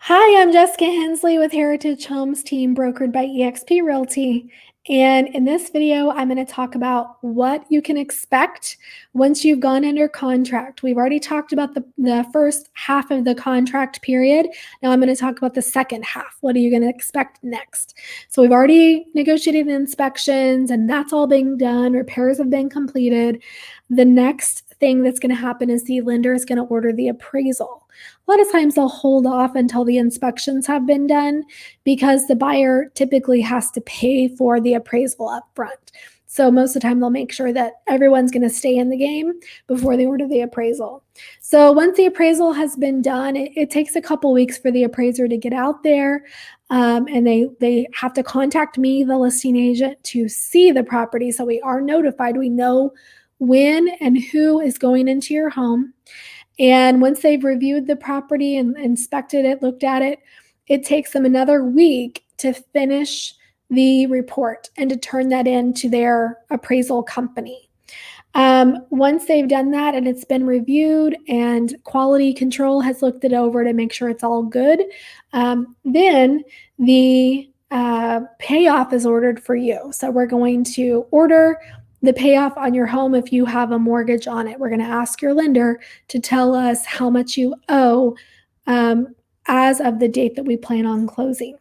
Hi, I'm Jessica Hensley with Heritage Homes Team, brokered by eXp Realty. And in this video, I'm going to talk about what you can expect once you've gone under contract. We've already talked about the first half of the contract period. Now I'm going to talk about the second half. What are you going to expect next? So we've already negotiated the inspections, and that's all being done. Repairs have been completed. The next thing that's going to happen is the lender is going to order the appraisal. A lot of times they'll hold off until the inspections have been done because the buyer typically has to pay for the appraisal up front. So most of the time they'll make sure that everyone's going to stay in the game before they order the appraisal. So once the appraisal has been done, it takes a couple weeks for the appraiser to get out there. And they have to contact me, the listing agent, to see the property. So we are notified. We know when and who is going into your home. And once they've reviewed the property and inspected it, looked at it, it takes them another week to finish the report and to turn that into their appraisal company. Once they've done that and it's been reviewed and quality control has looked it over to make sure it's all good, then the payoff is ordered for you. So we're going to order the payoff on your home if you have a mortgage on it. We're going to ask your lender to tell us how much you owe as of the date that we plan on closing.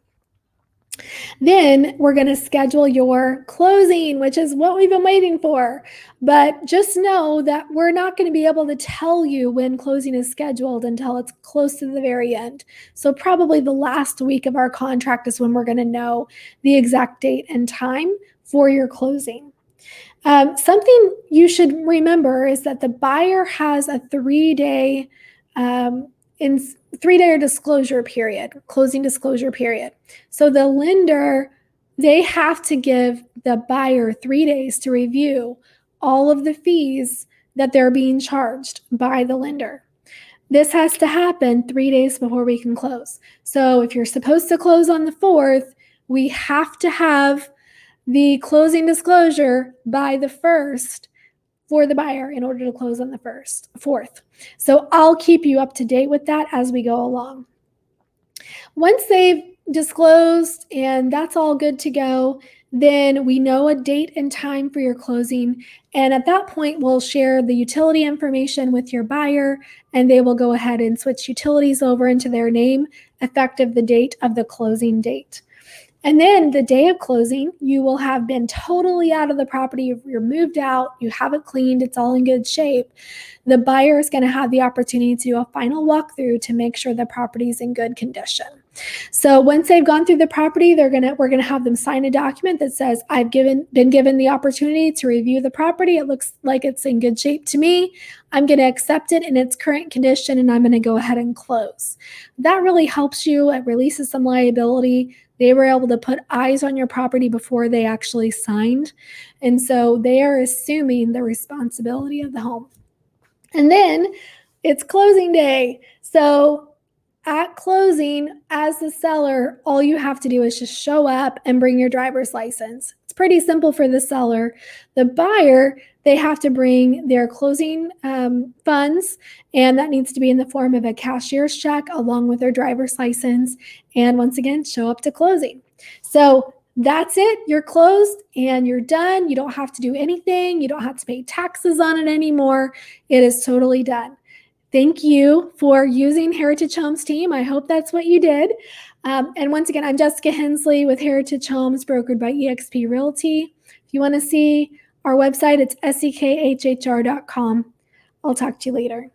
Then we're going to schedule your closing, which is what we've been waiting for. But just know that we're not going to be able to tell you when closing is scheduled until it's close to the very end. So probably the last week of our contract is when we're going to know the exact date and time for your closing. Something you should remember is that the buyer has a 3-day disclosure period, closing disclosure period. So the lender, they have to give the buyer 3 days to review all of the fees that they're being charged by the lender. This has to happen 3 days before we can close. So if you're supposed to close on the 4th, we have to have the closing disclosure by the 1st for the buyer in order to close on the 4th. So I'll keep you up to date with that as we go along. Once they've disclosed and that's all good to go, then we know a date and time for your closing. And at that point, we'll share the utility information with your buyer, and they will go ahead and switch utilities over into their name effective the date of the closing date. And then the day of closing, you will have been totally out of the property. You're moved out, you have it cleaned, it's all in good shape. The buyer is going to have the opportunity to do a final walkthrough to make sure the property is in good condition. So once they've gone through the property, we're going to have them sign a document that says, I've been given the opportunity to review the property. It looks like it's in good shape to me. I'm going to accept it in its current condition, and I'm going to go ahead and close. That really helps you. It releases some liability. They were able to put eyes on your property before they actually signed. And so they are assuming the responsibility of the home. And then it's closing day. So at closing, as the seller, all you have to do is just show up and bring your driver's license. It's pretty simple for the seller. The buyer, they have to bring their closing funds, and that needs to be in the form of a cashier's check along with their driver's license. And once again, show up to closing. So that's it. You're closed and you're done. You don't have to do anything. You don't have to pay taxes on it anymore. It is totally done. Thank you for using Heritage Homes Team. I hope that's what you did. And once again, I'm Jessica Hensley with Heritage Homes, brokered by eXp Realty. If you want to see our website, it's sekhhr.com. I'll talk to you later.